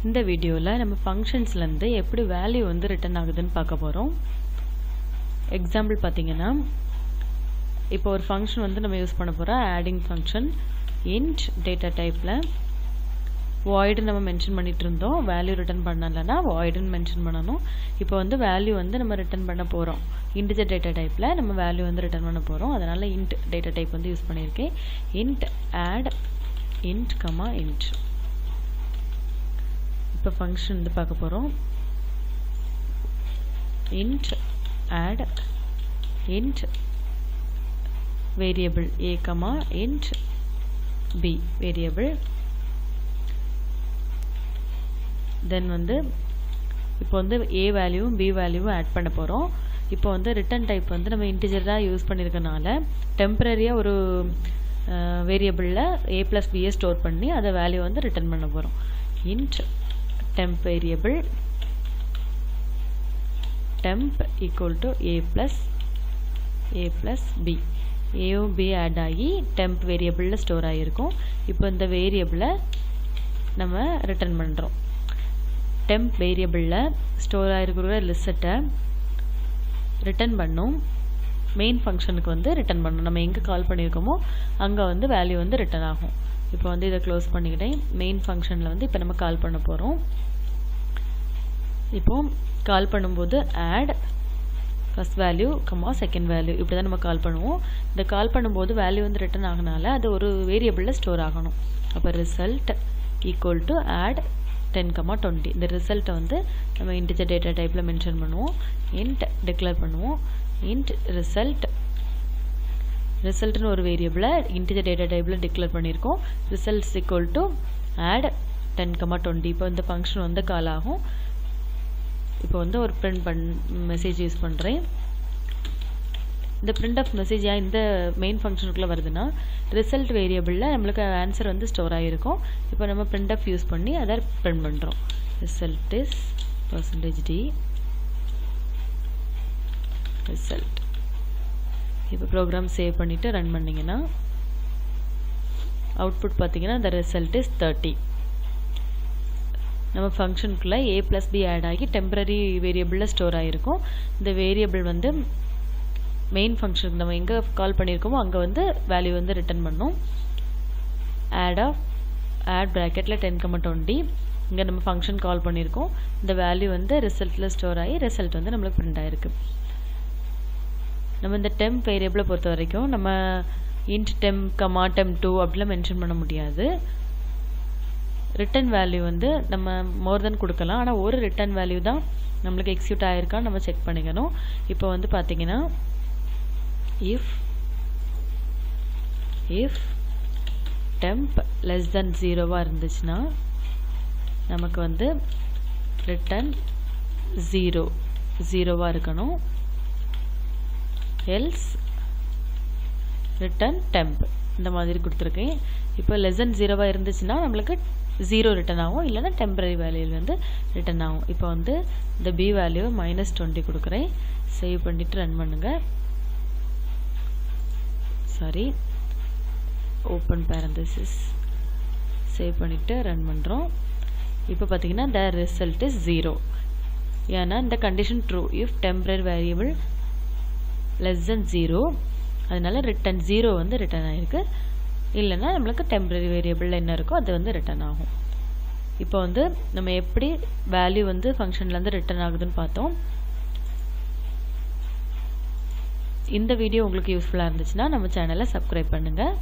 இந்த வீடியோவில் நம்ம ஃபங்க்ஷன்ஸ்லேருந்து எப்படி வேல்யூ வந்து ரிட்டர்ன் ஆகுதுன்னு பார்க்க போகிறோம். எக்ஸாம்பிள் பார்த்தீங்கன்னா, இப்போ ஒரு ஃபங்க்ஷன் வந்து நம்ம யூஸ் பண்ண போகிறோம். ஆடிங் ஃபங்க்ஷன் இன்ட் டேட்டா டைப்பில் வாய்டு நம்ம மென்ஷன் பண்ணிட்டு இருந்தோம். வேல்யூ ரிட்டர்ன் பண்ணலைன்னா வாய்டுன்னு மென்ஷன் பண்ணணும். இப்போ வந்து வேல்யூ வந்து நம்ம ரிட்டர்ன் பண்ண போகிறோம். இன்டிஜர் டேட்டா டைப்பில் நம்ம வேல்யூ வந்து ரிட்டர்ன் பண்ண போகிறோம். அதனால் இன்ட் டேட்டா டைப் வந்து யூஸ் பண்ணியிருக்கேன். Int add int comma int. இப்போ ஃபங்க்ஷன் வந்து பார்க்க போகிறோம். Int add int variable a comma int b variable. Then வந்து இப்போ வந்து a வேல்யூவும் b வேல்யூவும் ஆட் பண்ண போகிறோம். இப்போ வந்து ரிட்டர்ன் டைப் வந்து நம்ம இன்டிஜராக யூஸ் பண்ணியிருக்கனால டெம்பரரியாக ஒரு வேரியபிளில் a + b ஸ்டோர் பண்ணி அதை வேல்யூ வந்து ரிட்டர்ன் பண்ண போகிறோம். Int temp variable temp equal to a + b. ஏவும் b ஆட் ஆகி temp வேரியபிளில் ஸ்டோர் ஆகியிருக்கும். இப்போ இந்த வேரியபிளை நம்ம ரிட்டர்ன் பண்ணுறோம். temp வேரியபிளில் ஸ்டோர் ஆகிருக்கிற லிஸ்ட்டை ரிட்டர்ன் பண்ணும். மெயின் ஃபங்க்ஷனுக்கு வந்து ரிட்டர்ன் பண்ணணும். நம்ம எங்கே கால் பண்ணியிருக்கோமோ அங்கே வந்து வேல்யூ வந்து ரிட்டர்ன் ஆகும். இப்போ வந்து இதை க்ளோஸ் பண்ணிக்கிட்டேன். மெயின் ஃபங்க்ஷனில் வந்து இப்போ நம்ம கால் பண்ண போகிறோம். இப்போது கால் பண்ணும்போது add first value comma second value இப்படி தான் நம்ம கால் பண்ணுவோம். இந்த கால் பண்ணும்போது வேல்யூ வந்து ரிட்டர்ன் ஆகினால அது ஒரு வேரியபிளில் ஸ்டோர் ஆகணும். அப்போ ரிசல்ட் ஈக்குவல் டு ஆட் 10,20. இந்த ரிசல்ட்டை வந்து நம்ம இன்டிஜர் டேட்டா டைப்பில் மென்ஷன் பண்ணுவோம். இன்ட் டிக்ளேர் பண்ணுவோம். இன்ட் ரிசல்ட்னு ஒரு வேரியபிளை இன்டிஜர் டேட்டா டைப்பில் டிக்ளேர் பண்ணியிருக்கோம். Results equal to add 10,20. இப்போ இந்த ஃபங்க்ஷன் வந்து கால் ஆகும். இப்போ வந்து ஒரு மெசேஜ் யூஸ் பண்ணுறேன். இந்த பிரிண்ட் ஆஃப் மெசேஜ் ஏன் இந்த மெயின் ஃபங்க்ஷனுக்குள்ளே வருதுன்னா, ரிசல்ட் வேரியபிளில் நம்மளுக்கு ஆன்சர் வந்து ஸ்டோர் ஆகிருக்கும். இப்போ நம்ம பிரிண்ட் ஆஃப் யூஸ் பண்ணி அதை பிரிண்ட் பண்ணுறோம். Result is %d result. இப்போ ப்ரோக்ராம் சேவ் பண்ணிவிட்டு ரன் பண்ணிங்கன்னா அவுட்புட் பார்த்தீங்கன்னா the result is 30. நம்ம ஃபங்க்ஷனுக்குள்ளே a + b ஆட் ஆகி டெம்பரரி வேரியபிளில் ஸ்டோர் ஆகிருக்கும். இந்த வேரியபிள் வந்து மெயின் ஃபங்க்ஷனுக்கு நம்ம எங்கே கால் பண்ணியிருக்கோமோ அங்கே வந்து வேல்யூ வந்து ரிட்டர்ன் பண்ணோம். ஆட் ப்ராக்கெட்டில் 10,20. இங்கே நம்ம ஃபங்க்ஷன் கால் பண்ணியிருக்கோம். இந்த வேல்யூ வந்து ரிசல்ட்டில் ஸ்டோர் ஆகி ரிசல்ட் வந்து நம்மளுக்கு பிரிண்ட் ஆகிருக்கு. நம்ம இந்த temp வேரியபிளை பொறுத்த வரைக்கும் நம்ம int temp கமா temp2 அப்படிலாம் மென்ஷன் பண்ண முடியாது. ரிட்டர்ன் வேல்யூ வந்து நம்ம மோர் தென் கொடுக்கலாம். ஆனால் ஒரு ரிட்டர்ன் வேல்யூ தான் நம்மளுக்கு எக்ஸிக்யூட் ஆகிருக்கான்னு நம்ம செக் பண்ணிக்கணும். இப்போ வந்து பார்த்தீங்கன்னா if temp less than 0 இருந்துச்சுன்னா நமக்கு வந்து ரிட்டர்ன் 0 இருக்கணும். எல்ஸ் ரிட்டர்ன் temp இந்த மாதிரி கொடுத்துருக்கேன். இப்போ less than 0 இருந்துச்சுன்னா நம்மளுக்கு 0 ரிட்டர்ன் ஆகும், இல்லைன்னா டெம்பரரி வேல்யூவில் வந்து ரிட்டர்ன் ஆகும். இப்போ வந்து இந்த b வேல்யூ -20 கொடுக்குறேன். சேவ் பண்ணிவிட்டு ரன் பண்ணுங்கள். Sorry, open parenthesis. சேவ் பண்ணிவிட்டு ரன் பண்ணுறோம். இப்போ பார்த்தீங்கன்னா the result is 0. ஏன்னா இந்த condition true. if temporary variable less than 0 அதனால ரிட்டர்ன் 0 வந்து ரிட்டர்ன் ஆகிருக்கு. இல்லைன்னா நம்மளுக்கு டெம்பரரி வேரியபிளில் என்ன இருக்கோ அது வந்து ரிட்டர்ன் ஆகும். இப்போ வந்து நம்ம எப்படி வேல்யூ வந்து ஃபங்க்ஷன்லேருந்து ரிட்டர்ன் ஆகுதுன்னு பார்த்தோம். இந்த வீடியோ உங்களுக்கு யூஸ்ஃபுல்லாக இருந்துச்சுன்னா நம்ம சேனலை சப்ஸ்கிரைப் பண்ணுங்கள்.